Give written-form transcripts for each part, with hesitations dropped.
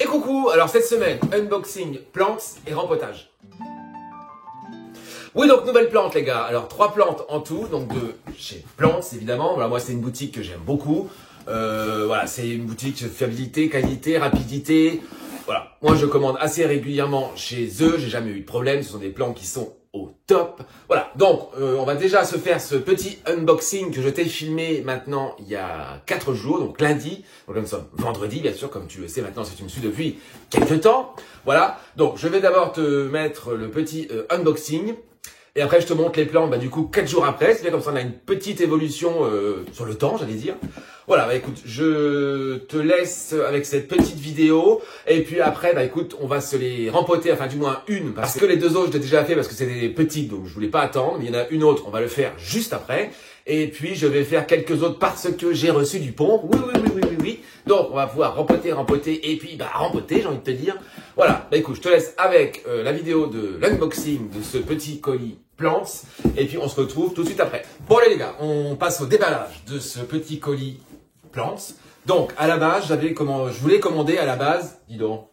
Et coucou, alors cette semaine, unboxing, plantes et rempotage. Oui, donc nouvelle plante les gars, alors 3 plantes en tout, donc de chez Plantes évidemment, voilà, moi c'est une boutique que j'aime beaucoup, voilà, c'est une boutique de fiabilité, qualité, rapidité, voilà, moi je commande assez régulièrement chez eux, j'ai jamais eu de problème, ce sont des plantes qui sont au top, voilà, donc on va déjà se faire ce petit unboxing que je t'ai filmé maintenant il y a 4 jours, donc lundi, donc nous sommes vendredi bien sûr, comme tu le sais maintenant si tu me suis depuis quelques temps, voilà, donc je vais d'abord te mettre le petit unboxing. Et après, je te montre les plantes, du coup, 4 jours après. C'est bien comme ça, on a une petite évolution sur le temps, j'allais dire. Voilà, écoute, je te laisse avec cette petite vidéo. Et puis après, écoute, on va se les rempoter, enfin du moins une. Parce que les deux autres, je l'ai déjà fait parce que c'est des petites, donc je voulais pas attendre. Mais il y en a une autre, on va le faire juste après. Et puis, je vais faire quelques autres parce que j'ai reçu du pont. Oui. Donc, on va pouvoir rempoter, et puis, rempoter, j'ai envie de te dire. Voilà, écoute, je te laisse avec la vidéo de l'unboxing de ce petit colis Plantes. Et puis, on se retrouve tout de suite après. Bon, allez les gars, on passe au déballage de ce petit colis Plantes. Donc, à la base, je voulais commander à la base, dis donc,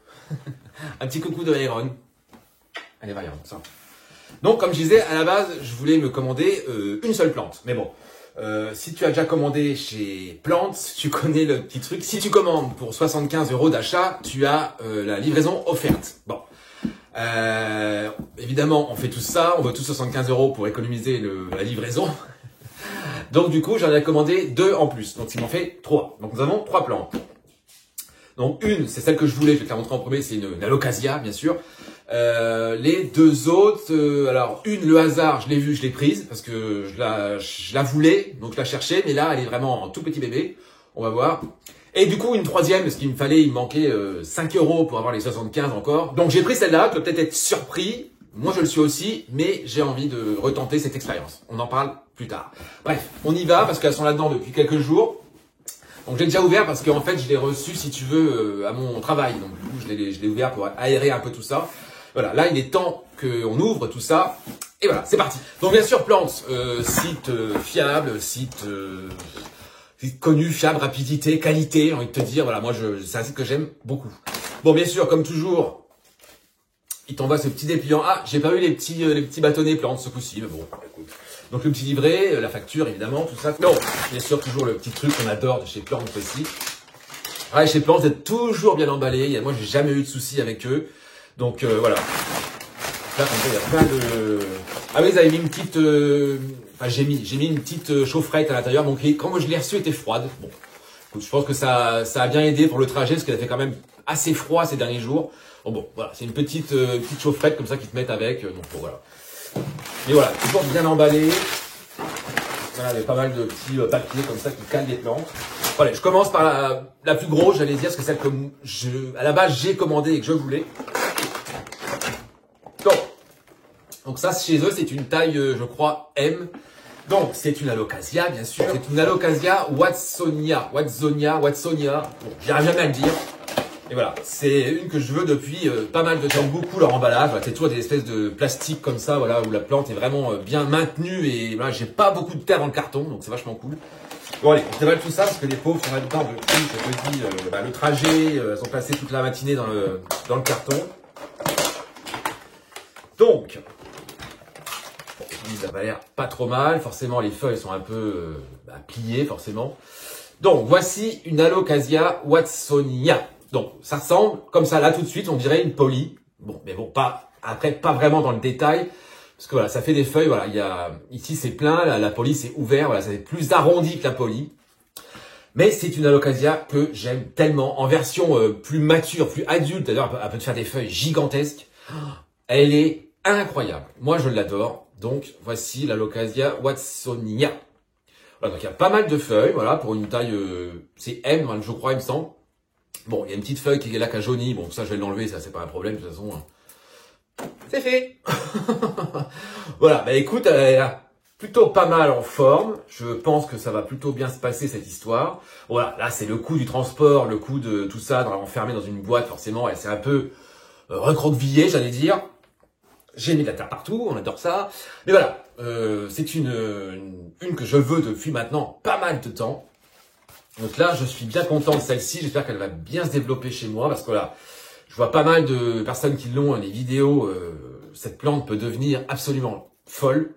un petit coucou de Iron. Allez, va, ça. Donc, comme je disais, à la base, je voulais me commander une seule plante. Mais bon, si tu as déjà commandé chez Plantes, tu connais le petit truc. Si tu commandes pour 75 € d'achat, tu as la livraison offerte. Bon, évidemment, on fait tout ça. On veut tous 75 € pour économiser la livraison. Donc, du coup, j'en ai commandé 2 en plus. Donc, il m'en fait 3. Donc, nous avons 3 plantes. Donc, une, c'est celle que je voulais. Je vais te la montrer en premier. C'est une alocasia, bien sûr. Les deux autres, alors une, le hasard, je l'ai vue, je l'ai prise parce que je la voulais, donc je la cherchais, mais là elle est vraiment en tout petit bébé, on va voir. Et du coup une troisième, parce qu'il me manquait 5 € pour avoir les 75 encore. Donc j'ai pris celle-là, tu vas peut-être être surpris, moi je le suis aussi, mais j'ai envie de retenter cette expérience. On en parle plus tard. Bref, on y va parce qu'elles sont là-dedans depuis quelques jours. Donc j'ai déjà ouvert parce qu'en fait je l'ai reçu, si tu veux, à mon travail. Donc du coup je l'ai ouvert pour aérer un peu tout ça. Voilà, là il est temps qu'on ouvre tout ça. Et voilà, c'est parti. Donc bien sûr, Plantes, site fiable, site connu, fiable, rapidité, qualité, j'ai envie de te dire. Voilà, moi c'est un site que j'aime beaucoup. Bon, bien sûr, comme toujours, il t'envoie ce petit dépliant. Ah, j'ai pas eu les petits bâtonnets Plantes ce coup-ci, mais bon, écoute. Donc le petit livret, la facture évidemment, tout ça. Non, bien sûr, toujours le petit truc qu'on adore de chez Plantes aussi. Ouais, chez Plantes, vous êtes toujours bien emballé. Moi, j'ai jamais eu de soucis avec eux. Donc voilà. Là, il y a plein de... Ah oui, ils avaient mis une petite... Enfin, j'ai mis une petite chaufferette à l'intérieur. Donc quand moi je l'ai reçue, elle était froide. Bon, écoute, je pense que ça a bien aidé pour le trajet parce qu'elle a fait quand même assez froid ces derniers jours. Bon, voilà, c'est une petite chaufferette comme ça qu'ils te mettent avec. Donc bon, voilà. Mais voilà, toujours bien emballé. Voilà, il y a pas mal de petits papiers comme ça qui calent les plantes. Voilà, je commence par la plus grosse, j'allais dire, parce que celle que à la base j'ai commandé et que je voulais. Donc ça, chez eux, c'est une taille, je crois, M. Donc, c'est une alocasia, bien sûr. C'est une alocasia Watsonia. Bon, j'arrive jamais à le dire. Et voilà, c'est une que je veux depuis pas mal de temps. J'aime beaucoup leur emballage. Voilà, c'est toujours des espèces de plastique comme ça, voilà, où la plante est vraiment bien maintenue. Et voilà, j'ai pas beaucoup de terre dans le carton, donc c'est vachement cool. Bon allez, on déballe tout ça parce que les pauvres sont là-dedans depuis, je te dis, le trajet, elles ont passé toute la matinée dans le carton. Donc, ça va l'air pas trop mal. Forcément, les feuilles sont un peu pliées, forcément. Donc, voici une alocasia Watsonia. Donc, ça ressemble comme ça, là, tout de suite, on dirait une poly. Bon, mais bon, pas vraiment dans le détail. Parce que voilà, ça fait des feuilles, voilà, ici c'est plein, la poly c'est ouvert, voilà, c'est plus arrondi que la poly. Mais c'est une alocasia que j'aime tellement, en version plus mature, plus adulte, d'ailleurs, elle peut te faire des feuilles gigantesques. Elle est incroyable. Moi, je l'adore. Donc, voici l'alocasia Watsonia. Voilà, donc il y a pas mal de feuilles, voilà, pour une taille, c'est M, je crois, il me semble. Bon, il y a une petite feuille qui est là, qui a jauni. Bon, ça, je vais l'enlever, ça, c'est pas un problème, de toute façon. C'est fait. Voilà, écoute, elle est plutôt pas mal en forme. Je pense que ça va plutôt bien se passer, cette histoire. Voilà, là, c'est le coût du transport, le coût de tout ça, enfermé dans une boîte, forcément. Elle s'est un peu recroquevillée, j'allais dire. J'ai mis de la terre partout, on adore ça. Mais voilà, c'est une que je veux depuis maintenant pas mal de temps. Donc là, je suis bien content de celle-ci. J'espère qu'elle va bien se développer chez moi parce que là, je vois pas mal de personnes qui l'ont, les vidéos. Cette plante peut devenir absolument folle.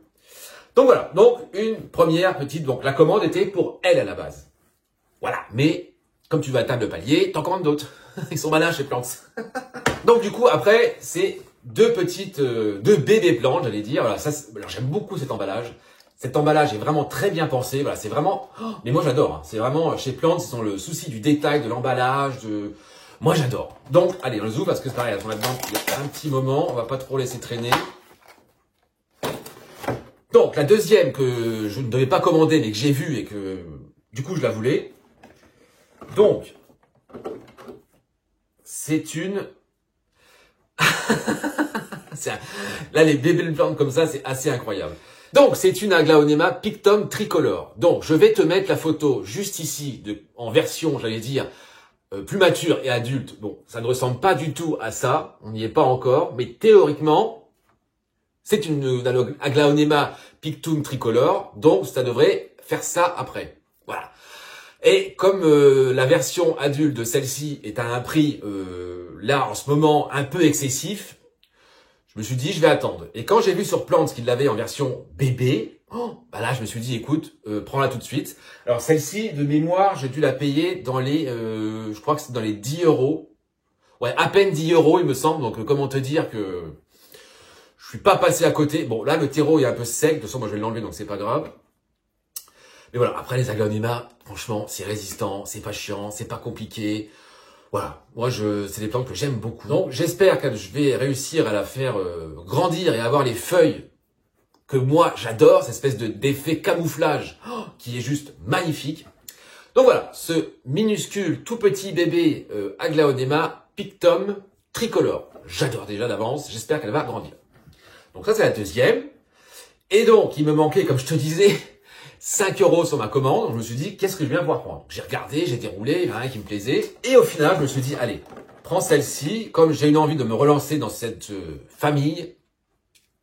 Donc voilà, donc une première petite, donc la commande était pour elle à la base. Voilà, mais comme tu vas atteindre le palier, t'en commandes d'autres. Ils sont malins chez Plantes. Donc du coup, après, c'est deux bébés plantes, j'allais dire. Voilà, ça, alors j'aime beaucoup cet emballage. Cet emballage est vraiment très bien pensé. Voilà, c'est vraiment, mais moi j'adore. Hein. C'est vraiment chez Plantes, ils ont le souci du détail, de l'emballage, moi j'adore. Donc, allez, on le zoome parce que c'est pareil, elles sont là-dedans il y a un petit moment, on va pas trop laisser traîner. Donc, la deuxième que je ne devais pas commander, mais que j'ai vue et que, du coup, je la voulais. Donc, c'est une... Là, les bébés plantes comme ça, c'est assez incroyable. Donc, c'est une Aglaonema Pictum tricolore. Donc, je vais te mettre la photo juste ici, en version, j'allais dire, plus mature et adulte. Bon, ça ne ressemble pas du tout à ça, on n'y est pas encore, mais théoriquement... C'est une Aglaonema Pictum tricolore, donc ça devrait faire ça après. Voilà. Et comme la version adulte de celle-ci est à un prix, là, en ce moment, un peu excessif, je me suis dit, je vais attendre. Et quand j'ai vu sur Plantes qu'il l'avait en version bébé, bah là, je me suis dit, écoute, prends-la tout de suite. Alors, celle-ci, de mémoire, j'ai dû la payer dans les, je crois que c'est dans les 10 €. Ouais, à peine 10 €, il me semble. Donc, comment te dire que... Je suis pas passé à côté. Bon, là, le terreau est un peu sec. De toute façon, moi, je vais l'enlever, donc c'est pas grave. Mais voilà, après, les Aglaonema, franchement, c'est résistant, c'est pas chiant, c'est pas compliqué. Voilà, moi, c'est des plantes que j'aime beaucoup. Donc, j'espère que je vais réussir à la faire grandir et avoir les feuilles que moi, j'adore, cette espèce d'effet camouflage qui est juste magnifique. Donc voilà, ce minuscule, tout petit bébé Aglaonema Pictum tricolore. J'adore déjà d'avance, j'espère qu'elle va grandir. Donc ça, c'est la deuxième. Et donc, il me manquait, comme je te disais, 5 € sur ma commande. Donc, je me suis dit, qu'est-ce que je viens pouvoir prendre? J'ai regardé, j'ai déroulé, il y avait rien qui me plaisait. Et au final, je me suis dit, allez, prends celle-ci. Comme j'ai une envie de me relancer dans cette famille,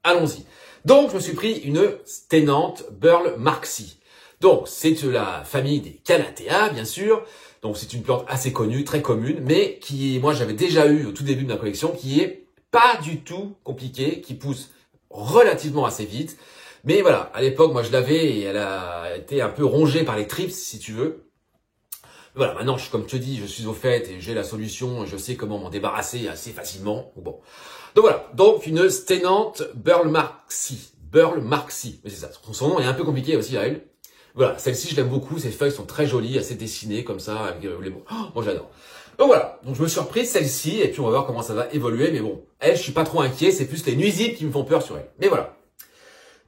allons-y. Donc, je me suis pris une Stenante Burle Marxi. Donc, c'est la famille des Calathea, bien sûr. Donc, c'est une plante assez connue, très commune, mais qui, moi, j'avais déjà eu au tout début de ma collection, qui est pas du tout compliquée, qui pousse relativement assez vite. Mais voilà, à l'époque, moi je l'avais et elle a été un peu rongée par les trips, si tu veux. Voilà, maintenant, comme je te dis, je suis au fait et j'ai la solution, je sais comment m'en débarrasser assez facilement. Bon. Donc voilà, donc une Stenante Burle Marxi. Burle Marxi, mais c'est ça, son nom est un peu compliqué aussi à elle. Voilà, celle-ci je l'aime beaucoup, ses feuilles sont très jolies, assez dessinées comme ça, avec les mots. Oh, moi j'adore. Donc voilà, donc je me suis repris celle-ci, et puis on va voir comment ça va évoluer, mais bon, elle, je suis pas trop inquiet, c'est plus les nuisibles qui me font peur sur elle. Mais voilà.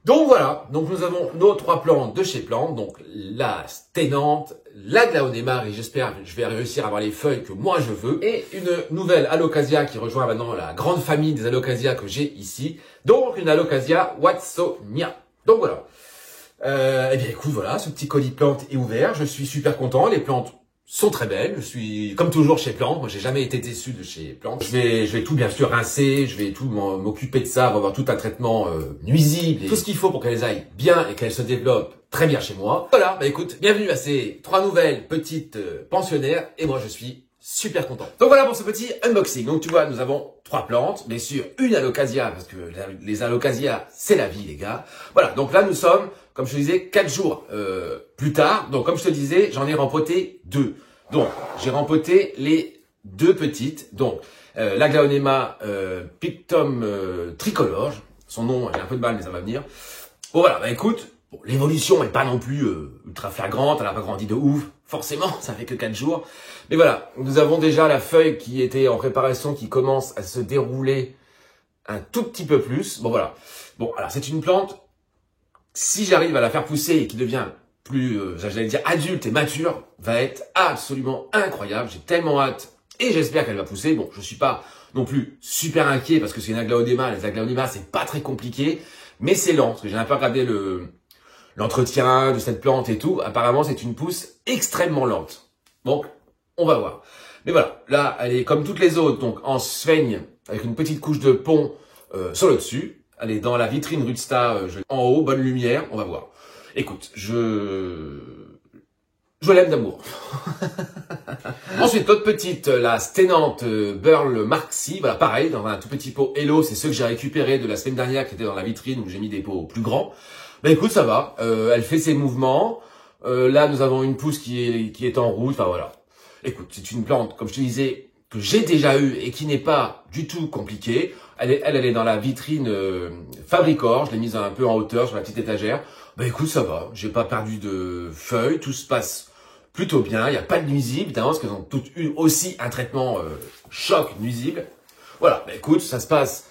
Donc voilà, donc nous avons nos 3 plantes de chez Plantes, donc la Stenante, l'Aglaonema, et j'espère que je vais réussir à avoir les feuilles que moi je veux, et une nouvelle Alocasia qui rejoint maintenant la grande famille des Alocasia que j'ai ici, donc une Alocasia Watsonia. Donc voilà. Eh bien écoute, voilà, ce petit colis plante est ouvert, je suis super content, les plantes sont très belles, je suis comme toujours chez Plantes, moi j'ai jamais été déçu de chez Plantes. Je vais tout bien sûr rincer, je vais tout m'occuper de ça, avoir tout un traitement nuisible, et tout ce qu'il faut pour qu'elles aillent bien et qu'elles se développent très bien chez moi. Voilà, bah écoute, bienvenue à ces 3 nouvelles petites pensionnaires, et moi je suis super content. Donc voilà pour ce petit unboxing. Donc tu vois, nous avons 3 plantes, bien sûr une Alocasia, parce que les Alocasia c'est la vie les gars. Voilà, donc là nous sommes, comme je te disais, 4 jours plus tard. Donc comme je te disais, j'en ai rempoté 2. Donc j'ai rempoté les 2 petites. Donc l'Aglaonema Pictum tricolore. Son nom, j'ai un peu de mal mais ça va venir. Bon voilà, bah écoute, bon, l'évolution est pas non plus ultra flagrante, elle a pas grandi de ouf. Forcément, ça fait que 4 jours. Mais voilà, nous avons déjà la feuille qui était en préparation, qui commence à se dérouler un tout petit peu plus. Bon voilà. Bon, alors c'est une plante, si j'arrive à la faire pousser et qui devient plus, j'allais dire adulte et mature, va être absolument incroyable. J'ai tellement hâte et j'espère qu'elle va pousser. Bon, je suis pas non plus super inquiet parce que c'est une Aglaonema. Les Aglaonema, c'est pas très compliqué, mais c'est lent. Parce que j'ai un peu regardé l'entretien de cette plante et tout. Apparemment, c'est une pousse extrêmement lente. Donc, on va voir. Mais voilà, là, elle est comme toutes les autres, donc en sphaigne, avec une petite couche de pont sur le dessus. Elle est dans la vitrine Rudsta, en haut, bonne lumière, on va voir. Écoute, je je l'aime d'amour. Ensuite, l'autre petite, la Stenante Burl Mark C. Voilà, pareil, dans un tout petit pot Hello. C'est ceux que j'ai récupérés de la semaine dernière qui étaient dans la vitrine où j'ai mis des pots plus grands. Ben écoute, ça va. Elle fait ses mouvements. Là, nous avons une pousse qui est en route. Enfin voilà. Écoute, c'est une plante, comme je te disais, que j'ai déjà eue et qui n'est pas du tout compliquée. Elle est dans la vitrine Fabricor. Je l'ai mise un peu en hauteur sur la petite étagère. Ben écoute, ça va. J'ai pas perdu de feuilles. Tout se passe plutôt bien, il n'y a pas de nuisibles, évidemment, parce qu'elles ont toutes eu aussi un traitement choc nuisible. Voilà, bah écoute, ça se passe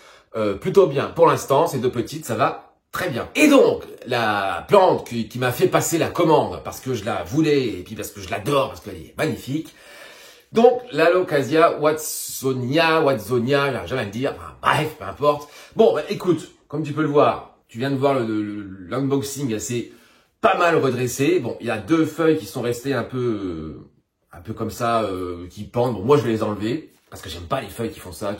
plutôt bien pour l'instant, ces deux petites, ça va très bien. Et donc, la plante qui m'a fait passer la commande, parce que je la voulais, et puis parce que je l'adore, parce qu'elle est magnifique, donc l'Alocasia Watsonia, j'arrive jamais à le dire, enfin, bref, peu importe. Bon, bah écoute, comme tu peux le voir, tu viens de voir l'unboxing assez pas mal redressé. Bon, il y a deux feuilles qui sont restées un peu comme ça, qui pendent. Bon, moi je vais les enlever parce que j'aime pas les feuilles qui font ça,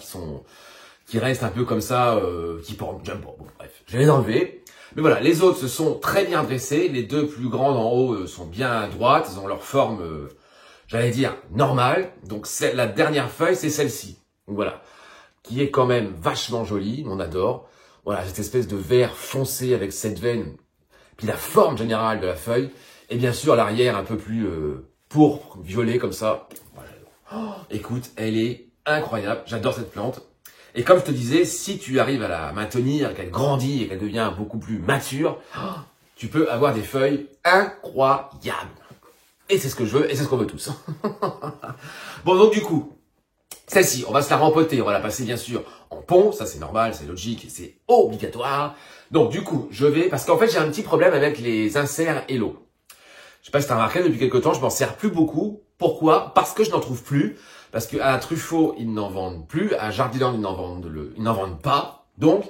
qui restent un peu comme ça, qui pendent. J'aime pas. Bon, bref, je vais les enlever. Mais voilà, les autres se sont très bien dressés. Les deux plus grandes en haut sont bien droites. Ils ont leur forme, j'allais dire normale. Donc la dernière feuille, c'est celle-ci. Donc voilà, qui est quand même vachement jolie. On adore. Voilà, cette espèce de vert foncé avec cette veine. Puis la forme générale de la feuille, et bien sûr l'arrière un peu plus pourpre, violet comme ça. Voilà. Oh, écoute, elle est incroyable, j'adore cette plante. Et comme je te disais, si tu arrives à la maintenir, qu'elle grandit et qu'elle devient beaucoup plus mature, tu peux avoir des feuilles incroyables. Et c'est ce que je veux, et c'est ce qu'on veut tous. Bon, donc du coup, celle-ci, on va se la rempoter, on va la passer bien sûr en pont, ça c'est normal, c'est logique, c'est obligatoire. Donc du coup, je vais, parce qu'en fait j'ai un petit problème avec les inserts Hello. Je sais pas si tu as remarqué, depuis quelques temps, je m'en sers plus beaucoup. Pourquoi? Parce que je n'en trouve plus. Parce qu'à Truffaut, ils n'en vendent plus. À Jardiland, ils n'en vendent pas. Donc,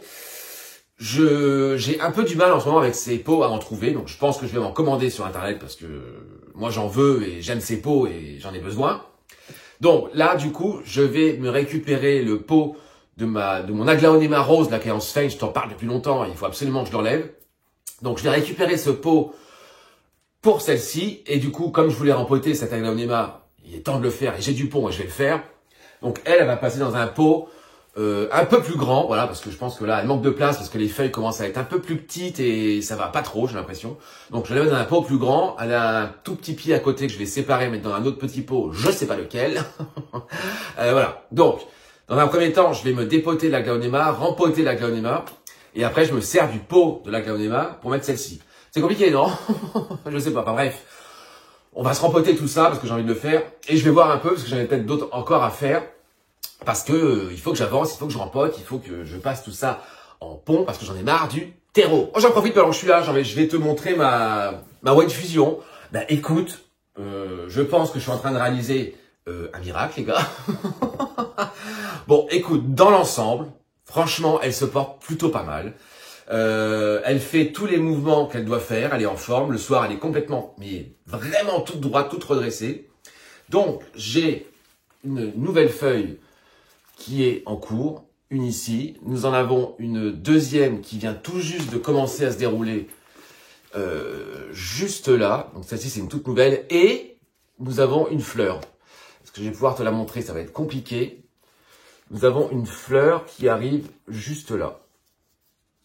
j'ai un peu du mal en ce moment avec ces pots à en trouver. Donc, je pense que je vais m'en commander sur Internet parce que moi, j'en veux et j'aime ces pots et j'en ai besoin. Donc, là, du coup, je vais me récupérer le pot de mon Aglaonema rose, là, qui est en Sphène. Je t'en parle depuis longtemps. Il faut absolument que je l'enlève. Donc, je vais récupérer ce pot pour celle-ci, et du coup, comme je voulais rempoter cette Aglaonema, il est temps de le faire, et j'ai du pont, et je vais le faire. Donc elle va passer dans un pot un peu plus grand, voilà, parce que je pense que là, elle manque de place, parce que les feuilles commencent à être un peu plus petites, et ça va pas trop, j'ai l'impression. Donc je la mets dans un pot plus grand, elle a un tout petit pied à côté que je vais séparer, mettre dans un autre petit pot, je sais pas lequel. Voilà, donc, dans un premier temps, je vais me dépoter l'Aglaonema, rempoter l'Aglaonema, et après je me sers du pot de l'Aglaonema pour mettre celle-ci. C'est compliqué, non? Je sais pas. Enfin bref, on va se rempoter tout ça parce que j'ai envie de le faire. Et je vais voir un peu parce que j'en ai peut-être d'autres encore à faire. Parce que il faut que j'avance, il faut que je rempote, il faut que je passe tout ça en pont parce que j'en ai marre du terreau. Oh, j'en profite pendant que je suis là, je vais te montrer ma White Fusion. Ben écoute, je pense que je suis en train de réaliser un miracle, les gars. Bon, écoute, dans l'ensemble, franchement, elle se porte plutôt pas mal. Elle fait tous les mouvements qu'elle doit faire, elle est en forme. Le soir, elle est complètement, mais vraiment toute droite, toute redressée. Donc, j'ai une nouvelle feuille qui est en cours, une ici. Nous en avons une deuxième qui vient tout juste de commencer à se dérouler juste là. Donc, celle-ci, c'est une toute nouvelle. Et nous avons une fleur. Est-ce que je vais pouvoir te la montrer? Ça va être compliqué. Nous avons une fleur qui arrive juste là.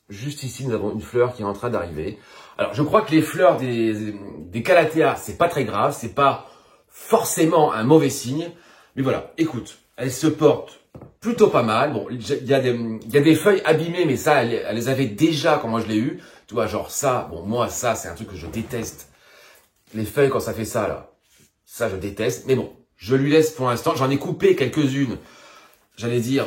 Juste ici, nous avons une fleur qui est en train d'arriver. Alors, je crois que les fleurs des Calathea, c'est pas très grave, c'est pas forcément un mauvais signe. Mais voilà, écoute, elles se portent plutôt pas mal. Bon, il y a des feuilles abîmées, mais ça, elle les avait déjà quand moi je l'ai eu. Tu vois, genre ça, bon, moi, ça, c'est un truc que je déteste. Les feuilles, quand ça fait ça, là, ça, je déteste. Mais bon, je lui laisse pour l'instant. J'en ai coupé quelques-unes, j'allais dire,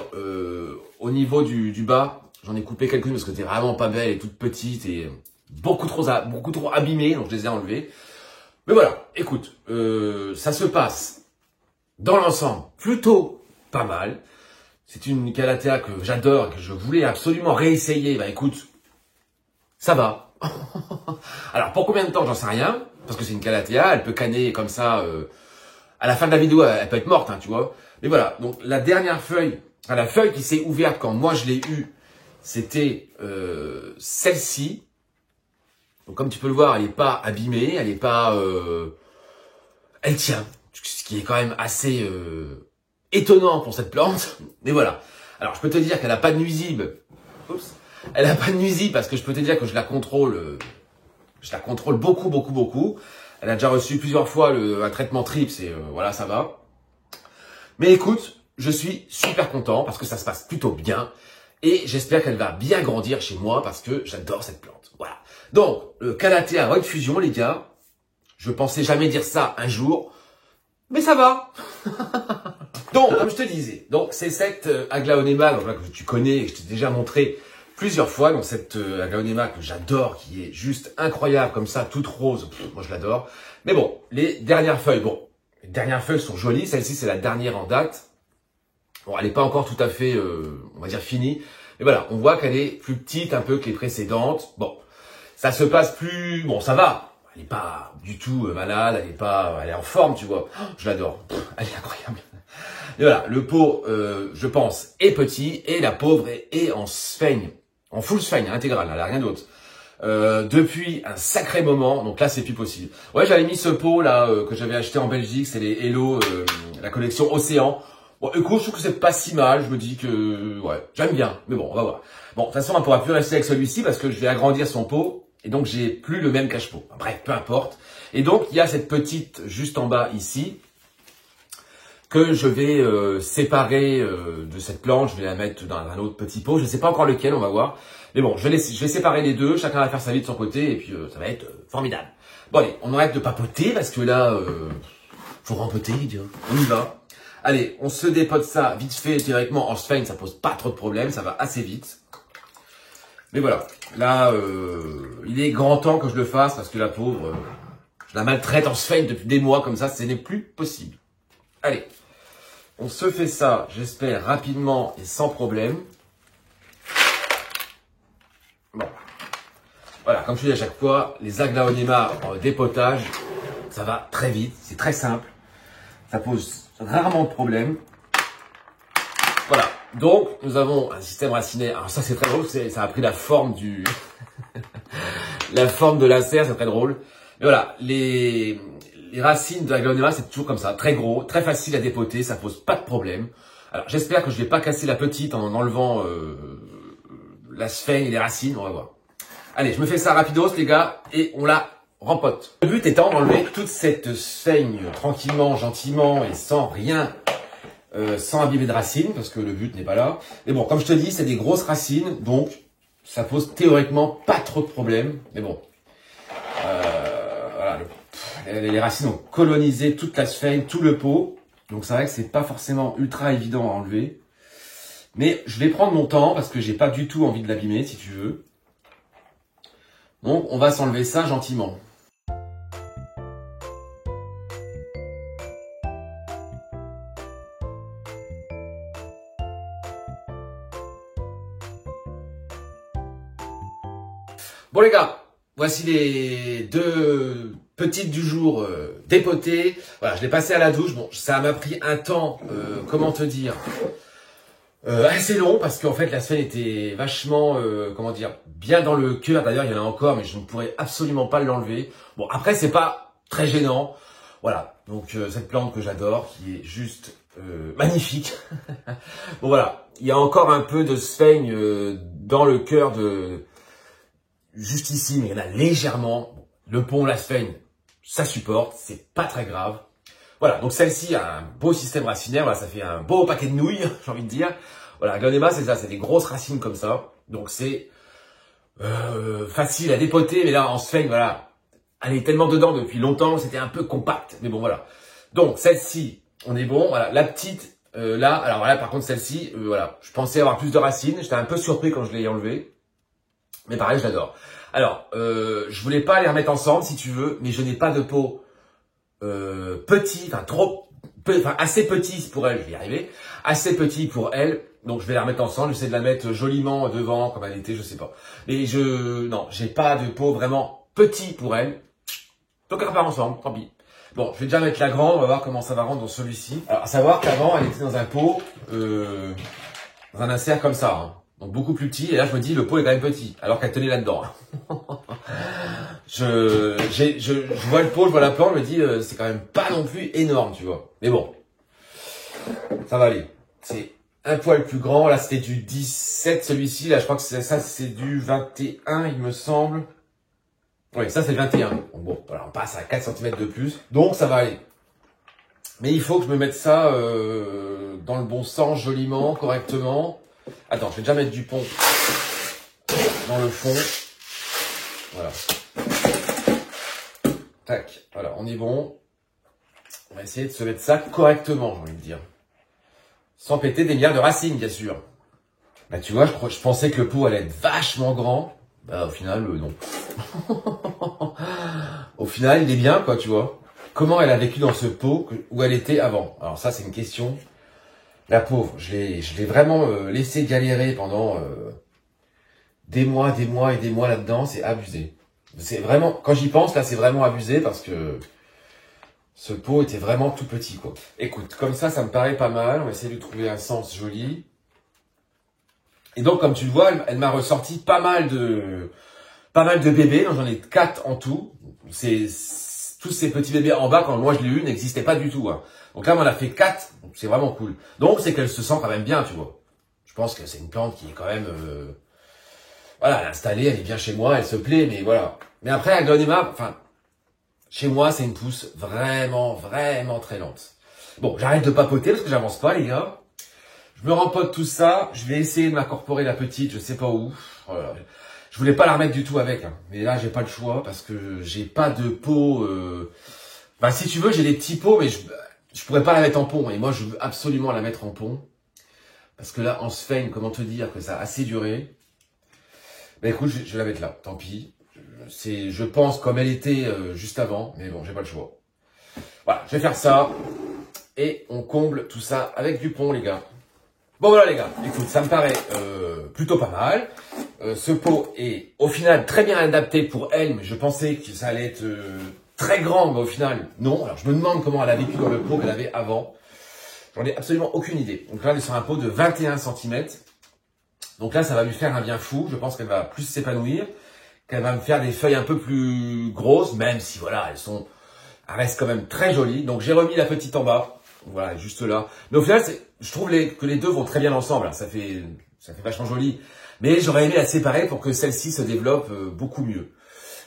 au niveau du bas. J'en ai coupé quelques-unes parce que c'était vraiment pas belle et toute petite et beaucoup trop abîmée, donc je les ai enlevées. Mais voilà, écoute, ça se passe dans l'ensemble plutôt pas mal. C'est une Calathea que j'adore, que je voulais absolument réessayer. Bah écoute, ça va. Alors pour combien de temps, j'en sais rien, parce que c'est une Calathea, elle peut caner comme ça. À la fin de la vidéo, elle peut être morte, hein, tu vois. Mais voilà, donc la dernière feuille, enfin, la feuille qui s'est ouverte quand moi je l'ai eue, c'était celle-ci. Donc comme tu peux le voir, elle n'est pas abîmée, elle n'est pas... elle tient. Ce qui est quand même assez étonnant pour cette plante. Mais voilà. Alors, je peux te dire qu'elle n'a pas de nuisible. Oups. Elle n'a pas de nuisible parce que je peux te dire que je la contrôle beaucoup, beaucoup, beaucoup. Elle a déjà reçu plusieurs fois un traitement TRIPS et voilà, ça va. Mais écoute, je suis super content parce que ça se passe plutôt bien. Et j'espère qu'elle va bien grandir chez moi parce que j'adore cette plante. Voilà. Donc, le Calathea Red Fusion, les gars. Je pensais jamais dire ça un jour. Mais ça va. Donc, comme je te disais, donc c'est cette Aglaonema donc là, que tu connais et que je t'ai déjà montré plusieurs fois. Donc cette Aglaonema que j'adore, qui est juste incroyable comme ça, toute rose. Moi, je l'adore. Mais bon, les dernières feuilles, les dernières feuilles sont jolies. Celle-ci, c'est la dernière en date. Bon, elle n'est pas encore tout à fait, on va dire, finie. Mais voilà, on voit qu'elle est plus petite un peu que les précédentes. Bon, ça se passe plus... Bon, ça va. Elle n'est pas du tout malade. Elle est en forme, tu vois. Je l'adore. Elle est incroyable. Et voilà, le pot, je pense, est petit. Et la pauvre est en sphaigne. En full sphaigne, intégrale. Elle n'a rien d'autre. Depuis un sacré moment. Donc là, c'est plus possible. Ouais, j'avais mis ce pot là que j'avais acheté en Belgique. C'est les Hello, la collection Océan. Bon, écoute, je trouve que c'est pas si mal. Je me dis que, ouais, j'aime bien. Mais bon, on va voir. Bon, de toute façon, on ne pourra plus rester avec celui-ci parce que je vais agrandir son pot. Et donc, j'ai plus le même cache-pot. Bref, peu importe. Et donc, il y a cette petite juste en bas ici que je vais séparer de cette plante. Je vais la mettre dans un autre petit pot. Je ne sais pas encore lequel, on va voir. Mais bon, je vais séparer les deux. Chacun va faire sa vie de son côté. Et puis, ça va être formidable. Bon, allez, on arrête de papoter parce que là, faut rempoter, les gars. On y va. Allez, on se dépote ça vite fait directement en sphaigne, ça pose pas trop de problèmes, ça va assez vite. Mais voilà, là, il est grand temps que je le fasse parce que la pauvre, je la maltraite en sphaigne depuis des mois comme ça, ce n'est plus possible. Allez, on se fait ça, j'espère, rapidement et sans problème. Bon, voilà, comme je dis à chaque fois, les Aglaonema en dépotage, ça va très vite, c'est très simple, ça pose rarement de problème. Voilà. Donc, nous avons un système racinaire. Alors ça, c'est très drôle. Ça a pris la forme du... la forme de la serre, c'est très drôle. Mais voilà. Les racines de l'Aglaonema, c'est toujours comme ça. Très gros, très facile à dépoter. Ça pose pas de problème. Alors, j'espère que je vais pas casser la petite en enlevant la sphaigne et les racines. On va voir. Allez, je me fais ça rapidos, les gars. Et on la rempote. Le but étant d'enlever toute cette sphaigne tranquillement, gentiment et sans rien, sans abîmer de racines, parce que le but n'est pas là. Mais bon, comme je te dis, c'est des grosses racines, donc ça pose théoriquement pas trop de problèmes. Mais bon, voilà, les racines ont colonisé toute la sphaigne, tout le pot. Donc c'est vrai que c'est pas forcément ultra évident à enlever. Mais je vais prendre mon temps, parce que j'ai pas du tout envie de l'abîmer, si tu veux. Donc on va s'enlever ça gentiment. Bon les gars, voici les deux petites du jour dépotées. Voilà, je l'ai passé à la douche. Bon, ça m'a pris un temps, comment te dire, assez long parce qu'en fait la sphaigne était vachement, comment dire, bien dans le cœur. D'ailleurs, il y en a encore, mais je ne pourrais absolument pas l'enlever. Bon, après c'est pas très gênant. Voilà, donc cette plante que j'adore, qui est juste magnifique. Bon voilà, il y a encore un peu de sphaigne dans le cœur de... Juste ici, mais il y en a légèrement. Le pont, la sphaigne, ça supporte, c'est pas très grave. Voilà, donc celle-ci a un beau système racinaire, voilà, ça fait un beau paquet de nouilles, j'ai envie de dire. Voilà, Aglaonema, c'est ça, c'est des grosses racines comme ça. Donc c'est facile à dépoter, mais là, en sphaigne, voilà, elle est tellement dedans depuis longtemps, c'était un peu compact. Mais bon, voilà. Donc, celle-ci, on est bon. Voilà, la petite, là, alors voilà, par contre, celle-ci, voilà, je pensais avoir plus de racines. J'étais un peu surpris quand je l'ai enlevée. Mais pareil, je l'adore. Alors, je voulais pas les remettre ensemble, si tu veux, mais je n'ai pas de pot petit, enfin assez petit pour elle, je vais y arriver, assez petit pour elle, donc je vais la remettre ensemble, j'essaie de la mettre joliment devant, comme elle était, je sais pas. Mais non, j'ai pas de pot vraiment petit pour elle, donc elle repart ensemble, tant pis. Bon, je vais déjà mettre la grande, on va voir comment ça va rendre dans celui-ci. Alors, à savoir qu'avant, elle était dans un pot, dans un insert comme ça, hein. Donc beaucoup plus petit, et là je me dis le pot est quand même petit, alors qu'elle tenait là-dedans. Je vois le pot, je vois la plante, je me dis, c'est quand même pas non plus énorme, tu vois. Mais bon, ça va aller. C'est un poil plus grand. Là, c'était du 17, celui-ci. Là, je crois que c'est du 21, il me semble. Oui, ça, c'est le 21. Bon, voilà, on passe à 4 cm de plus. Donc, ça va aller. Mais il faut que je me mette ça dans le bon sens, joliment, correctement. Attends, je vais déjà mettre du pont dans le fond. Voilà. Tac, voilà, on est bon. On va essayer de se mettre ça correctement, j'ai envie de dire. Sans péter des milliards de racines, bien sûr. Bah tu vois, je pensais que le pot allait être vachement grand. Bah au final, non. Au final, il est bien, quoi, tu vois. Comment elle a vécu dans ce pot où elle était avant? Alors ça, c'est une question. La pauvre, je l'ai vraiment laissé galérer pendant des mois et des mois là-dedans. C'est abusé. C'est vraiment, quand j'y pense, là, c'est vraiment abusé parce que ce pot était vraiment tout petit, quoi. Écoute, comme ça me paraît pas mal. On va essayer de trouver un sens joli. Et donc, comme tu le vois, elle m'a ressorti pas mal de bébés. J'en ai 4 en tout. Tous ces petits bébés en bas, quand moi je l'ai eu, n'existaient pas du tout, hein. Donc là, on en a fait 4. Donc c'est vraiment cool. Donc, c'est qu'elle se sent quand même bien, tu vois. Je pense que c'est une plante qui est quand même, voilà, elle est installée, elle est bien chez moi, elle se plaît, mais voilà. Mais après, Aglaonema, enfin, chez moi, c'est une pousse vraiment, vraiment très lente. Bon, j'arrête de papoter parce que j'avance pas, les gars. Je me rempote tout ça. Je vais essayer de m'incorporer la petite, je sais pas où. Voilà. Je voulais pas la remettre du tout avec, hein. Mais là, j'ai pas le choix parce que j'ai pas de pot. Bah, si tu veux, j'ai des petits pots, mais je pourrais pas la mettre en pont. Et moi, je veux absolument la mettre en pont. Parce que là, on se fait comment te dire que ça a assez duré. Bah écoute, je vais la mettre là, tant pis. Je pense comme elle était juste avant, mais bon, j'ai pas le choix. Voilà, je vais faire ça. Et on comble tout ça avec du pont, les gars. Bon voilà les gars, écoute, ça me paraît plutôt pas mal. Ce pot est au final très bien adapté pour elle, mais je pensais que ça allait être très grand, mais au final, non. Alors je me demande comment elle a vécu dans le pot qu'elle avait avant. J'en ai absolument aucune idée. Donc là, elle est sur un pot de 21 cm. Donc là, ça va lui faire un bien fou. Je pense qu'elle va plus s'épanouir, qu'elle va me faire des feuilles un peu plus grosses, même si voilà, elles restent quand même très jolies. Donc j'ai remis la petite en bas. Voilà, juste là. Mais au final, je trouve que les deux vont très bien ensemble. Ça fait vachement joli. Mais j'aurais aimé la séparer pour que celle-ci se développe beaucoup mieux.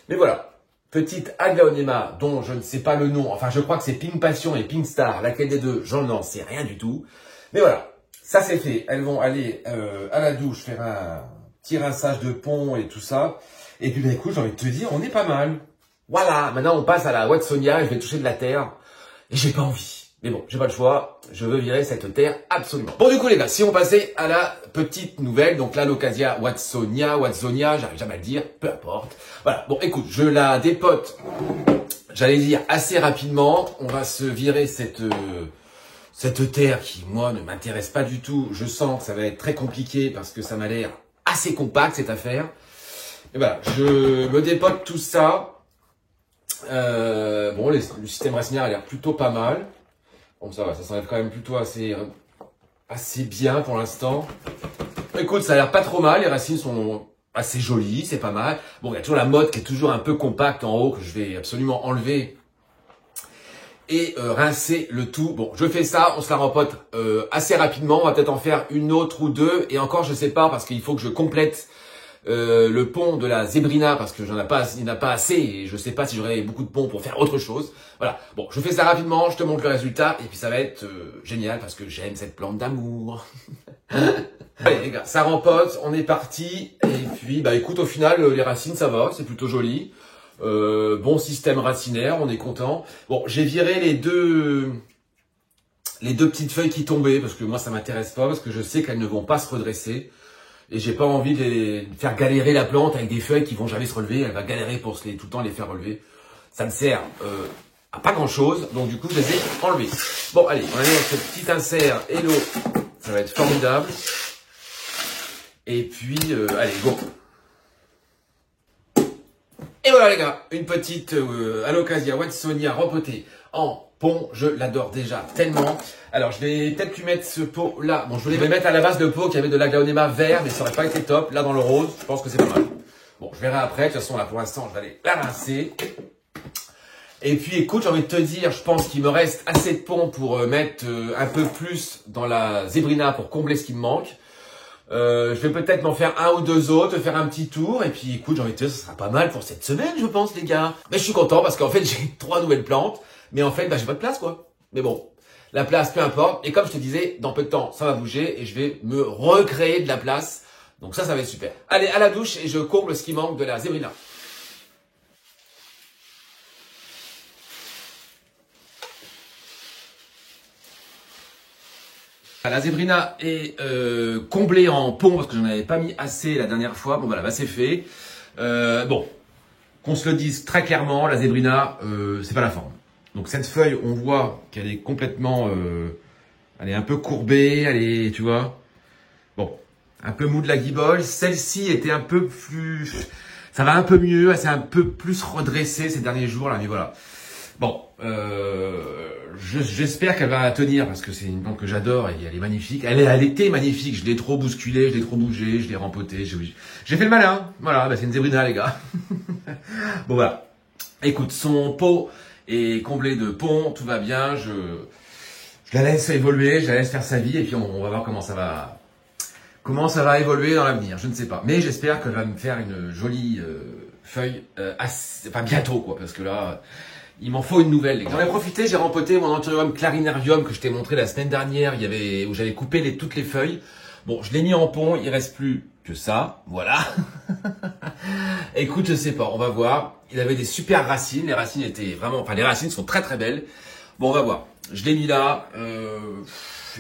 Mais voilà. Petite Aglaonema dont je ne sais pas le nom. Enfin, je crois que c'est Pink Passion et Pink Star. Laquelle des deux? J'en n'en sais rien du tout. Mais voilà. Ça, c'est fait. Elles vont aller à la douche faire un petit rinçage de pont et tout ça. Et puis, bah, écoute, j'ai envie de te dire, on est pas mal. Voilà. Maintenant, on passe à la Watsonia et je vais toucher de la terre. Et j'ai pas envie. Mais bon, j'ai pas le choix, je veux virer cette terre absolument. Bon du coup les gars, si on passait à la petite nouvelle, donc là l'Ocasia Watsonia, j'arrive jamais à le dire, peu importe. Voilà, bon écoute, je la dépote, j'allais dire assez rapidement, on va se virer cette terre qui moi ne m'intéresse pas du tout. Je sens que ça va être très compliqué parce que ça m'a l'air assez compact cette affaire. Et voilà, je me dépote tout ça. Bon, le système racinaire a l'air plutôt pas mal. Bon, ça va, ça s'enlève quand même plutôt assez bien pour l'instant. Écoute, ça a l'air pas trop mal, les racines sont assez jolies, c'est pas mal. Bon, il y a toujours la motte qui est toujours un peu compacte en haut, que je vais absolument enlever et rincer le tout. Bon, je fais ça, on se la rempote assez rapidement, on va peut-être en faire une autre ou deux, et encore je sais pas, parce qu'il faut que je complète le pont de la Zébrina parce que il n'y en a pas assez et je sais pas si j'aurai beaucoup de ponts pour faire autre chose. Voilà. Bon, je fais ça rapidement, je te montre le résultat et puis ça va être génial parce que j'aime cette plante d'amour. Allez les gars, ça rempote, on est parti et puis bah écoute au final les racines ça va, c'est plutôt joli. Bon système racinaire, on est content. Bon, j'ai viré les deux petites feuilles qui tombaient parce que moi ça m'intéresse pas parce que je sais qu'elles ne vont pas se redresser. Et j'ai pas envie de faire galérer la plante avec des feuilles qui vont jamais se relever. Elle va galérer pour tout le temps les faire relever. Ça me sert à pas grand chose. Donc du coup, je les ai enlevés. Bon, allez, on a mis notre petit insert Hello. Ça va être formidable. Et puis, allez, go. Et voilà les gars, une petite Alocasia Watsonia repotée en pont. Je l'adore déjà tellement. Alors, je vais peut-être lui mettre ce pot là. Bon, je voulais le mettre à la base de pot qui avait de l'Aglaonema vert, mais ça aurait pas été top. Là, dans le rose, je pense que c'est pas mal. Bon, je verrai après. De toute façon, là, pour l'instant, je vais aller la rincer. Et puis, écoute, j'ai envie de te dire, je pense qu'il me reste assez de pont pour mettre un peu plus dans la Zebrina pour combler ce qui me manque. Je vais peut-être m'en faire un ou deux autres, faire un petit tour. Et puis, écoute, j'ai envie de te dire, ce sera pas mal pour cette semaine, je pense, les gars. Mais je suis content parce qu'en fait, j'ai 3 nouvelles plantes. Mais en fait, bah, j'ai pas de place, quoi. Mais bon, la place, peu importe. Et comme je te disais, dans peu de temps, ça va bouger et je vais me recréer de la place. Donc ça va être super. Allez, à la douche et je comble ce qui manque de la Zebrina. La Zebrina est comblée en pont parce que j'en avais pas mis assez la dernière fois. Bon voilà, bah, c'est fait. Bon, qu'on se le dise très clairement, la Zebrina, c'est pas la forme. Donc cette feuille, on voit qu'elle est complètement, elle est un peu courbée, elle est, tu vois, bon, un peu mou de la guibole. Celle-ci était un peu plus, ça va un peu mieux, elle s'est un peu plus redressée ces derniers jours là, mais voilà. Bon, j'espère qu'elle va tenir parce que c'est une plante que j'adore et elle est magnifique. Elle était magnifique, je l'ai trop bousculée, je l'ai trop bougée, je l'ai rempotée. J'ai fait le malin. Voilà, bah c'est une Zebrina les gars. Bon voilà. Écoute, son pot est comblé de pont, tout va bien. Je la laisse évoluer, je la laisse faire sa vie et puis on va voir comment ça va évoluer dans l'avenir. Je ne sais pas, mais j'espère qu'elle va me faire une jolie feuille, enfin bientôt quoi, parce que là. Il m'en faut une nouvelle. J'en ai profité, j'ai rempoté mon Anthurium clarinarium que je t'ai montré la semaine dernière, où j'avais coupé toutes les feuilles. Bon, je l'ai mis en pont, il reste plus que ça, voilà. Écoute, je sais pas, on va voir. Il avait des super racines, les racines étaient vraiment, enfin les racines sont très très belles. Bon, on va voir. Je l'ai mis là.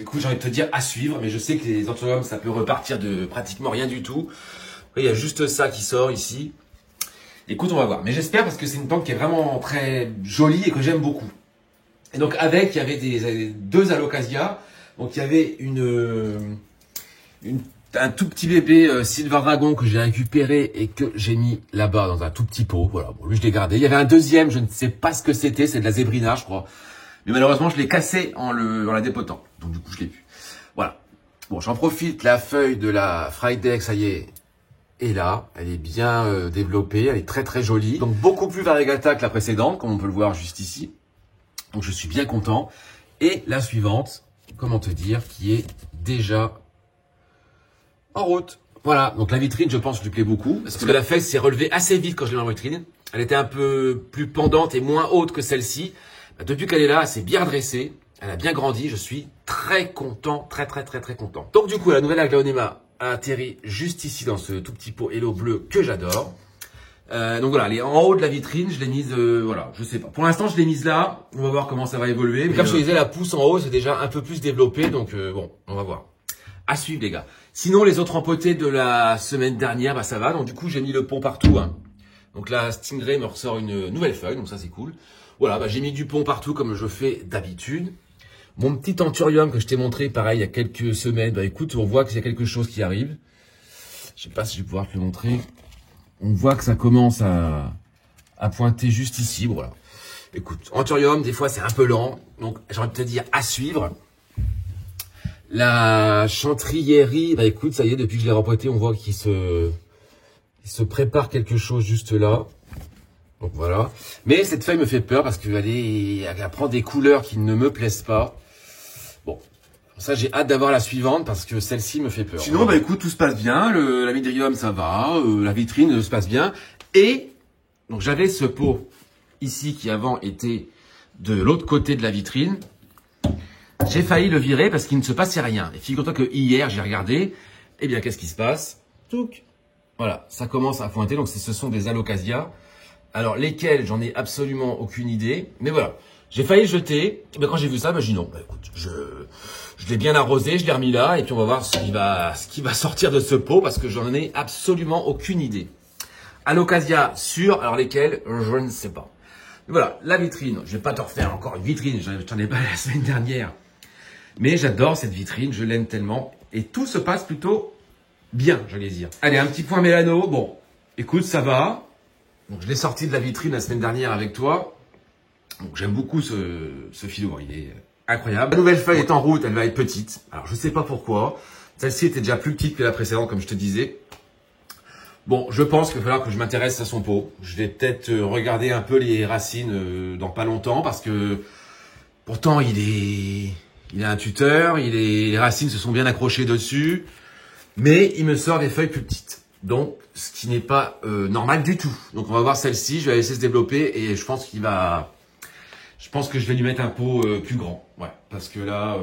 Écoute, j'ai envie de te dire à suivre, mais je sais que les Anthurium, ça peut repartir de pratiquement rien du tout. Après, il y a juste ça qui sort ici. Écoute, on va voir. Mais j'espère parce que c'est une plante qui est vraiment très jolie et que j'aime beaucoup. Et donc avec, il y avait deux alocasia. Donc il y avait un tout petit bébé Silver Dragon que j'ai récupéré et que j'ai mis là-bas dans un tout petit pot. Voilà, bon, lui je l'ai gardé. Il y avait un deuxième, je ne sais pas ce que c'était, c'est de la Zebrina je crois. Mais malheureusement je l'ai cassé en la dépotant. Donc du coup je l'ai plus. Voilà. Bon, j'en profite, la feuille de la Friday, ça y est. Et là, elle est bien développée, elle est très très jolie. Donc beaucoup plus variegata que la précédente, comme on peut le voir juste ici. Donc je suis bien content. Et la suivante, comment te dire, qui est déjà en route. Voilà, donc la vitrine, je pense, lui plaît beaucoup. Parce que la feuille s'est relevée assez vite quand je l'ai mis en vitrine. Elle était un peu plus pendante et moins haute que celle-ci. Depuis qu'elle est là, elle s'est bien redressée. Elle a bien grandi, je suis très content, très content. Donc du coup, la nouvelle Aglaonema a atterri juste ici dans ce tout petit pot Hello bleu que j'adore. Donc voilà, elle est en haut de la vitrine, je l'ai mise, voilà, je sais pas. Pour l'instant, je l'ai mise là, on va voir comment ça va évoluer. Mais comme je te disais, la pousse en haut, c'est déjà un peu plus développé, donc bon, on va voir. À suivre les gars. Sinon, les autres empotés de la semaine dernière, bah ça va. Donc du coup, j'ai mis le pont partout. Hein. Donc là, Stingray me ressort une nouvelle feuille, donc ça c'est cool. Voilà, bah, j'ai mis du pont partout comme je fais d'habitude. Mon petit Anthurium que je t'ai montré, pareil, il y a quelques semaines, bah écoute, on voit qu'il y a quelque chose qui arrive. Je sais pas si je vais pouvoir te le montrer. On voit que ça commence à pointer juste ici, bon, voilà. Écoute, Anthurium, des fois c'est un peu lent, donc j'ai envie de te dire à suivre. La chantriérie, bah écoute, ça y est, depuis que je l'ai rempoté, on voit qu'il se prépare quelque chose juste là. Donc voilà. Mais cette feuille me fait peur parce qu'elle prend des couleurs qui ne me plaisent pas. Bon, ça j'ai hâte d'avoir la suivante parce que celle-ci me fait peur. Sinon, bah écoute, tout se passe bien. La Midrium, ça va. La vitrine se passe bien. Et donc j'avais ce pot ici qui avant était de l'autre côté de la vitrine. J'ai failli le virer parce qu'il ne se passait rien. Et figure-toi que hier, j'ai regardé. Eh bien, qu'est-ce qui se passe? Touc. Voilà, ça commence à pointer. Donc ce sont des alocasias. Alors, lesquels, j'en ai absolument aucune idée. Mais voilà, j'ai failli le jeter. Ben, quand j'ai vu ça, ben, j'ai dit non. Ben, écoute, je l'ai bien arrosé, je l'ai remis là. Et puis, on va voir ce qui va sortir de ce pot parce que j'en ai absolument aucune idée. Alocasia sûre, alors lesquels, je ne sais pas. Mais voilà, la vitrine. Je vais pas te refaire encore une vitrine. J'en ai pas la semaine dernière. Mais j'adore cette vitrine, je l'aime tellement. Et tout se passe plutôt bien, j'allais dire. Allez, un petit point mélano. Bon, écoute, ça va. Donc, je l'ai sorti de la vitrine la semaine dernière avec toi. Donc, j'aime beaucoup ce philo, il est incroyable. La nouvelle feuille est en route, elle va être petite. Alors, je sais pas pourquoi. Celle-ci était déjà plus petite que la précédente, comme je te disais. Bon, je pense qu'il va falloir que je m'intéresse à son pot. Je vais peut-être regarder un peu les racines dans pas longtemps parce que pourtant il a un tuteur, les racines se sont bien accrochées dessus, mais il me sort des feuilles plus petites. Donc, ce qui n'est pas normal du tout. Donc, on va voir celle-ci, je vais la laisser se développer et je pense que je vais lui mettre un pot plus grand. Ouais, parce que là,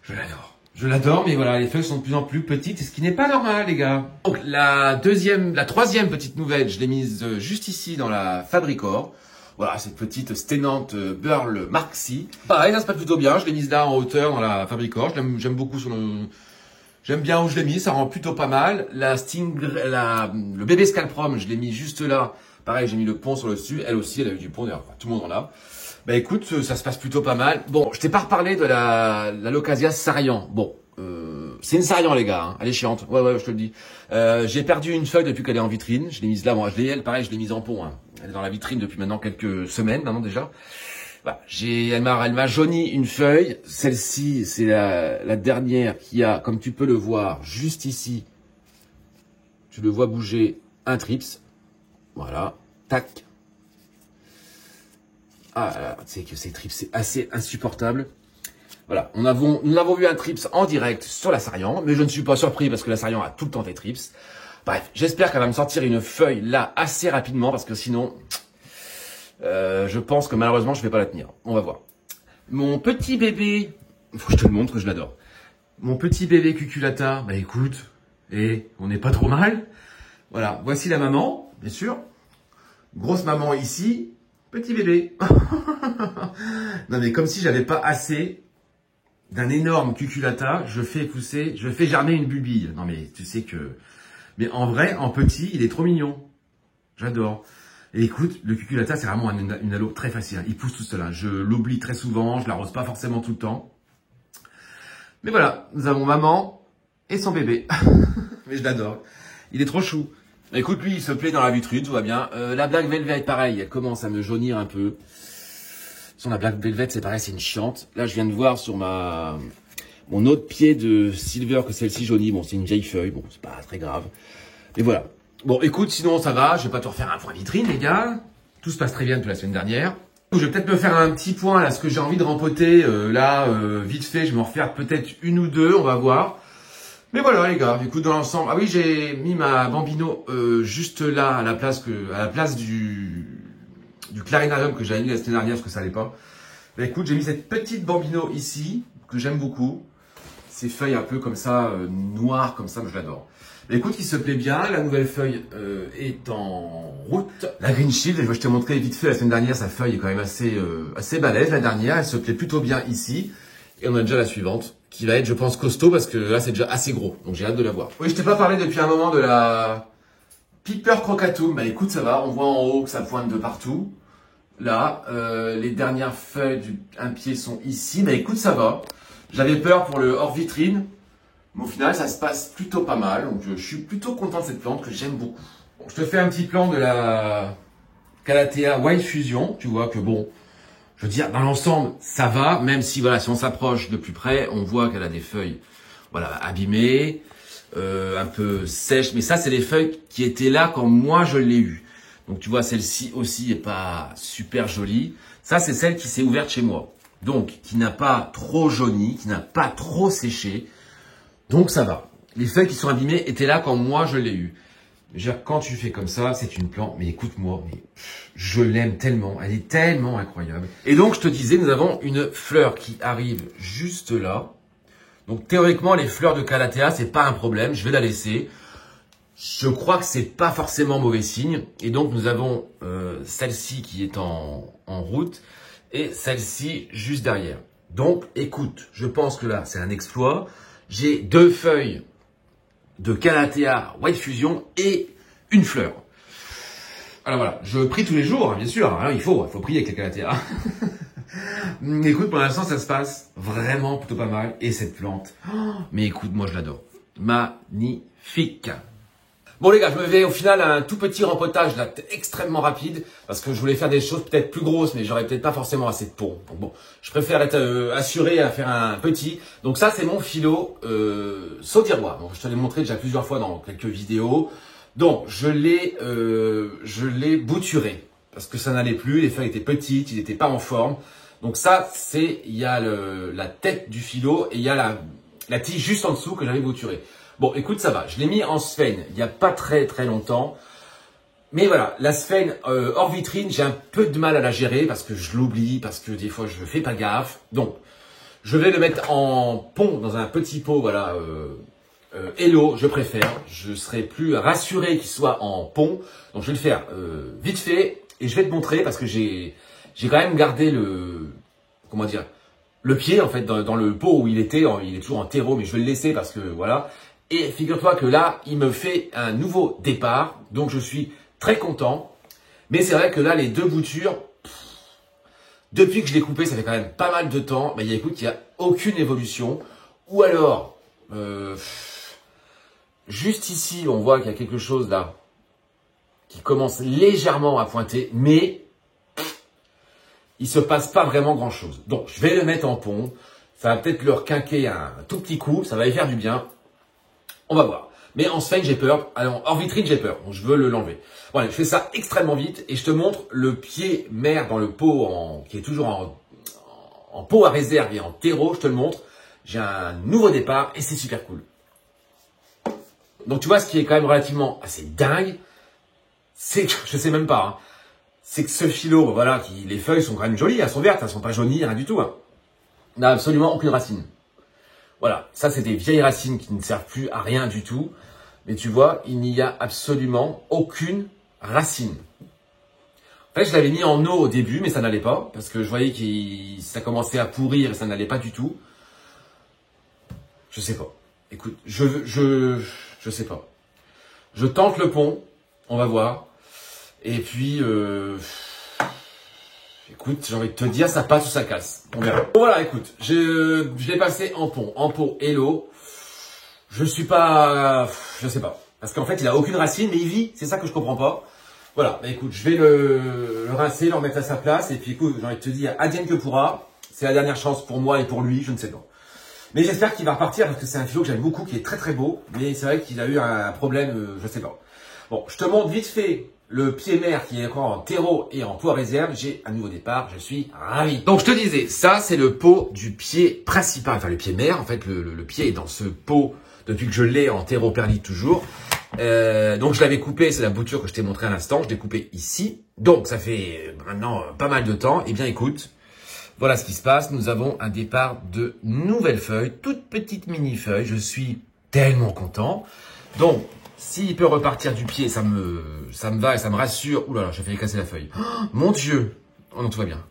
je l'adore. Je l'adore, mais voilà, les feuilles sont de plus en plus petites, et ce qui n'est pas normal, les gars. Donc, la troisième petite nouvelle, je l'ai mise juste ici dans la Fabricor. Voilà, cette petite Stenante Burl Mark C. Pareil, ça se passe plutôt bien. Je l'ai mise là en hauteur dans la Fabricor. J'aime beaucoup j'aime bien où je l'ai mis, ça rend plutôt pas mal. Le bébé Scalprom, je l'ai mis juste là. Pareil, j'ai mis le pont sur le dessus. Elle aussi, elle a eu du pont, d'ailleurs, tout le monde en a. Bah écoute, ça se passe plutôt pas mal. Bon, je t'ai pas reparlé de la Locassia Sarian. Bon, c'est une Sarian, les gars, hein. Elle est chiante. Ouais, je te le dis. J'ai perdu une feuille depuis qu'elle est en vitrine. Je l'ai mise là, bon, pareil, je l'ai mise en pot, hein. Elle est dans la vitrine depuis maintenant quelques semaines, maintenant déjà. Bah, elle m'a jauni une feuille. Celle-ci, c'est la dernière qui a, comme tu peux le voir, juste ici. Tu le vois bouger un trips. Voilà. Tac. Ah, tu sais que ces trips, c'est assez insupportable. Voilà, nous avons vu un trips en direct sur la Sarian, mais je ne suis pas surpris parce que la Sarian a tout le temps des trips. Bref, j'espère qu'elle va me sortir une feuille là assez rapidement parce que sinon, je pense que malheureusement, je vais pas la tenir. On va voir. Mon petit bébé, faut que je te le montre, je l'adore. Mon petit bébé Cuculata, bah écoute, on n'est pas trop mal. Voilà, voici la maman, bien sûr. Grosse maman ici. Petit bébé. Non mais comme si j'avais pas assez d'un énorme cuculata, je fais germer une bubille. Non mais tu sais que... Mais en vrai, en petit, il est trop mignon. J'adore. Et écoute, le cuculata, c'est vraiment une aloe très facile. Il pousse tout seul. Hein. Je l'oublie très souvent, je l'arrose pas forcément tout le temps. Mais voilà, nous avons maman et son bébé. Mais je l'adore. Il est trop chou. Écoute, lui, il se plaît dans la vitrine, tout va bien. La Black Velvet, pareil, elle commence à me jaunir un peu. Sur la Black Velvet, c'est pareil, c'est une chiante. Là, je viens de voir sur mon autre pied de Silver que celle-ci jaunie. Bon, c'est une vieille feuille, bon, c'est pas très grave. Et voilà. Bon, écoute, sinon, ça va. Je vais pas te refaire un point vitrine, les gars. Tout se passe très bien depuis la semaine dernière. Je vais peut-être me faire un petit point, là, ce que j'ai envie de rempoter. Vite fait, je vais m'en refaire peut-être une ou deux, on va voir. Mais voilà les gars, écoute dans l'ensemble. Ah oui, j'ai mis ma Bambino juste là à la place du Clarinarium que j'avais mis la semaine dernière parce que ça allait pas. Bah écoute, j'ai mis cette petite Bambino ici que j'aime beaucoup. Ces feuilles un peu comme ça noires comme ça, mais je l'adore. Bah écoute, qui se plaît bien. La nouvelle feuille est en route. La Green Shield, je t'ai montré vite fait la semaine dernière, sa feuille est quand même assez balèze. La dernière, elle se plaît plutôt bien ici. Et on a déjà la suivante, qui va être, je pense, costaud, parce que là, c'est déjà assez gros. Donc, j'ai hâte de la voir. Oui, je t'ai pas parlé depuis un moment de la Piper Crocatum. Bah, écoute, ça va. On voit en haut que ça pointe de partout. Là, les dernières feuilles un pied sont ici. Bah, écoute, ça va. J'avais peur pour le hors vitrine. Mais au final, ça se passe plutôt pas mal. Donc, je suis plutôt content de cette plante que j'aime beaucoup. Bon, je te fais un petit plan de la Calathea White Fusion. Tu vois que bon... Je veux dire, dans l'ensemble, ça va, même si, voilà, si on s'approche de plus près, on voit qu'elle a des feuilles, voilà, abîmées, un peu sèches. Mais ça, c'est les feuilles qui étaient là quand moi, je l'ai eu. Donc, tu vois, celle-ci aussi est pas super jolie. Ça, c'est celle qui s'est ouverte chez moi. Donc, qui n'a pas trop jauni, qui n'a pas trop séché. Donc, ça va. Les feuilles qui sont abîmées étaient là quand moi, je l'ai eu. Quand tu fais comme ça, c'est une plante, mais écoute-moi, je l'aime tellement, elle est tellement incroyable. Et donc, je te disais, nous avons une fleur qui arrive juste là. Donc, théoriquement, les fleurs de Calathea, c'est pas un problème, je vais la laisser. Je crois que c'est pas forcément mauvais signe. Et donc, nous avons celle-ci qui est en route et celle-ci juste derrière. Donc, écoute, je pense que là, c'est un exploit. J'ai deux feuilles de Calathea White Fusion et une fleur. Alors voilà, je prie tous les jours, bien sûr, hein, il faut prier avec les Calathea. Écoute, pour l'instant, ça se passe vraiment plutôt pas mal. Et cette plante, mais écoute, moi je l'adore. Magnifique. Bon les gars, je me fais au final un tout petit rempotage là, extrêmement rapide, parce que je voulais faire des choses peut-être plus grosses, mais j'aurais peut-être pas forcément assez de pot. Donc bon, je préfère être assuré à faire un petit. Donc ça, c'est mon philo saudirois. Donc je te l'ai montré déjà plusieurs fois dans quelques vidéos. Donc, je l'ai bouturé parce que ça n'allait plus. Les feuilles étaient petites, il n'était pas en forme. Donc ça, il y a la tête du philo et il y a la tige juste en dessous que j'avais bouturé. Bon, écoute, ça va. Je l'ai mis en sphène il n'y a pas très longtemps. Mais voilà, la sphène hors vitrine, j'ai un peu de mal à la gérer parce que je l'oublie, parce que des fois je fais pas gaffe. Donc, je vais le mettre en pont dans un petit pot, voilà, Hello, je préfère. Je serai plus rassuré qu'il soit en pont. Donc, je vais le faire vite fait et je vais te montrer parce que j'ai quand même gardé comment dire, le pied en fait dans le pot où il était. Il est toujours en terreau, mais je vais le laisser parce que voilà. Et figure-toi que là, il me fait un nouveau départ. Donc, je suis très content. Mais c'est vrai que là, les deux boutures, depuis que je l'ai coupé, ça fait quand même pas mal de temps. Mais écoute, il n'y a aucune évolution. Ou alors, juste ici, on voit qu'il y a quelque chose là qui commence légèrement à pointer. Mais il se passe pas vraiment grand-chose. Donc, je vais le mettre en pont. Ça va peut-être leur quinquer un tout petit coup. Ça va y faire du bien. On va voir. Mais en sphène, j'ai peur. Alors, hors vitrine, j'ai peur. Donc, je veux l'enlever. Voilà, je fais ça extrêmement vite et je te montre le pied mère dans le pot qui est toujours en pot à réserve et en terreau. Je te le montre. J'ai un nouveau départ et c'est super cool. Donc, tu vois, ce qui est quand même relativement assez dingue, c'est que, je sais même pas, hein, c'est que ce philo, voilà, les feuilles sont quand même jolies. Elles sont vertes, elles sont pas jaunies, rien du tout. Hein. On n'a absolument aucune racine. Voilà, ça c'est des vieilles racines qui ne servent plus à rien du tout. Mais tu vois, il n'y a absolument aucune racine. En fait, je l'avais mis en eau au début, mais ça n'allait pas. Parce que je voyais que ça commençait à pourrir et ça n'allait pas du tout. Je sais pas. Écoute, je sais pas. Je tente le pont, on va voir. Et puis, écoute, j'ai envie de te dire, ça passe ou ça casse. On verra. Bon, voilà, écoute, je l'ai passé en pot Hello. Je sais pas. Parce qu'en fait, il a aucune racine, mais il vit. C'est ça que je comprends pas. Voilà, bah écoute, je vais le rincer, le remettre à sa place. Et puis écoute, j'ai envie de te dire, advienne que pourra. C'est la dernière chance pour moi et pour lui, je ne sais pas. Mais j'espère qu'il va repartir parce que c'est un philo que j'aime beaucoup, qui est très beau. Mais c'est vrai qu'il a eu un problème, je sais pas. Bon, je te montre vite fait le pied mère qui est encore en terreau et en pot à réserve. J'ai un nouveau départ, je suis ravi. Donc je te disais, ça c'est le pot du pied principal, enfin le pied mère. En fait, le pied est dans ce pot depuis que je l'ai en terreau perlite toujours. Donc je l'avais coupé, c'est la bouture que je t'ai montré à l'instant. Je l'ai coupé ici. Donc ça fait maintenant pas mal de temps. Eh bien écoute, voilà ce qui se passe. Nous avons un départ de nouvelles feuilles, toutes petites mini feuilles. Je suis tellement content. Donc s'il peut repartir du pied, ça me va et ça me rassure. Ouh là là, j'ai failli casser la feuille. Oh, mon Dieu. Oh non, tout va bien.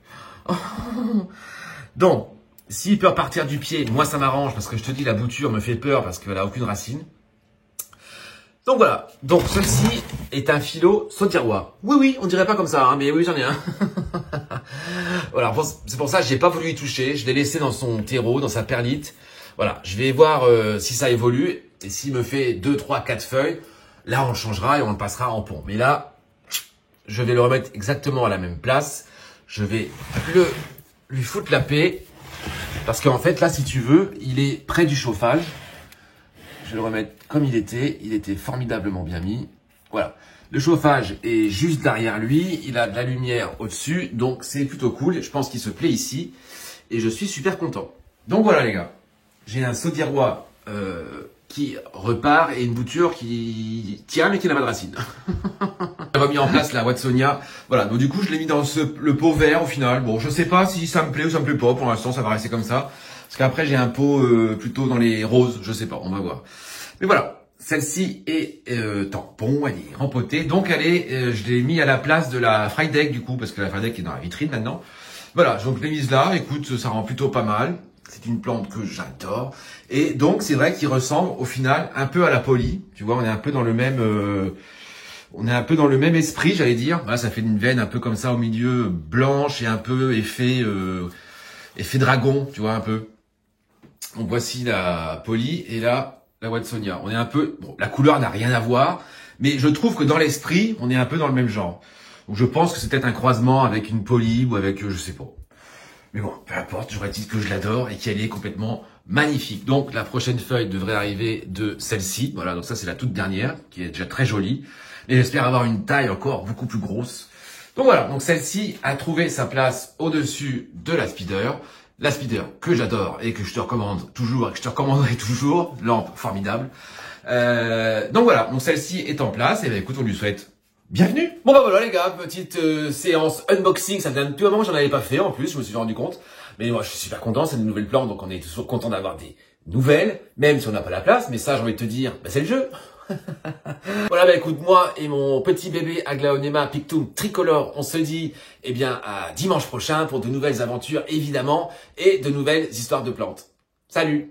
Oh. Donc, s'il peut repartir du pied, moi ça m'arrange parce que je te dis, la bouture me fait peur parce qu'elle a aucune racine. Donc voilà. Donc ceci est un philo sautirois. Oui, on dirait pas comme ça, hein, mais oui, j'en ai un. Voilà, c'est pour ça que j'ai pas voulu y toucher. Je l'ai laissé dans son terreau, dans sa perlite. Voilà, je vais voir si ça évolue. Et s'il me fait 2, 3, 4 feuilles, là on le changera et on le passera en pont. Mais là, je vais le remettre exactement à la même place. Je vais lui foutre la paix. Parce qu'en fait, là, si tu veux, il est près du chauffage. Je vais le remettre comme il était. Il était formidablement bien mis. Voilà. Le chauffage est juste derrière lui. Il a de la lumière au-dessus. Donc, c'est plutôt cool. Je pense qu'il se plaît ici. Et je suis super content. Donc, voilà, les gars. J'ai un sautirois qui repart et une bouture qui tient mais qui n'a pas de racine. J'ai remis en place la Watsonia. Voilà, donc du coup je l'ai mis dans le pot vert au final. Bon, je sais pas si ça me plaît ou ça me plaît pas. Pour l'instant, ça va rester comme ça. Parce qu'après j'ai un pot plutôt dans les roses. Je sais pas, on va voir. Mais voilà, celle-ci est tampon, elle est rempotée. Donc elle est, je l'ai mis à la place de la Frydek du coup, parce que la Frydek est dans la vitrine maintenant. Voilà, donc je l'ai mise là. Écoute, ça rend plutôt pas mal. C'est une plante que j'adore. Et donc, c'est vrai qu'il ressemble au final un peu à la Poly. Tu vois, on est un peu dans le même esprit, j'allais dire. Voilà, ça fait une veine un peu comme ça au milieu, blanche et un peu effet dragon, tu vois, un peu. Donc, voici la Poly et là, la Watsonia. On est un peu, bon, la couleur n'a rien à voir, mais je trouve que dans l'esprit, on est un peu dans le même genre. Donc, je pense que c'est peut-être un croisement avec une Poly ou avec, je sais pas. Mais bon, peu importe, j'aurais dit que je l'adore et qu'elle est complètement magnifique. Donc la prochaine feuille devrait arriver de celle-ci. Voilà, donc ça c'est la toute dernière, qui est déjà très jolie. Et j'espère avoir une taille encore beaucoup plus grosse. Donc voilà, donc celle-ci a trouvé sa place au-dessus de la Speeder. La Speeder que j'adore et que je te recommande toujours et que je te recommanderai toujours. Lampe formidable. Donc voilà, donc celle-ci est en place. Et ben écoute, on lui souhaite bienvenue. Bon bah voilà les gars, petite séance unboxing. Ça fait un petit moment que j'en avais pas fait en plus, je me suis rendu compte. Mais moi je suis super content, c'est une nouvelle plante, donc on est toujours content d'avoir des nouvelles, même si on n'a pas la place. Mais ça, j'ai envie de te dire, bah, c'est le jeu. Voilà, bah écoute, moi et mon petit bébé Aglaonema Pictum tricolore, on se dit eh bien à dimanche prochain pour de nouvelles aventures évidemment et de nouvelles histoires de plantes. Salut!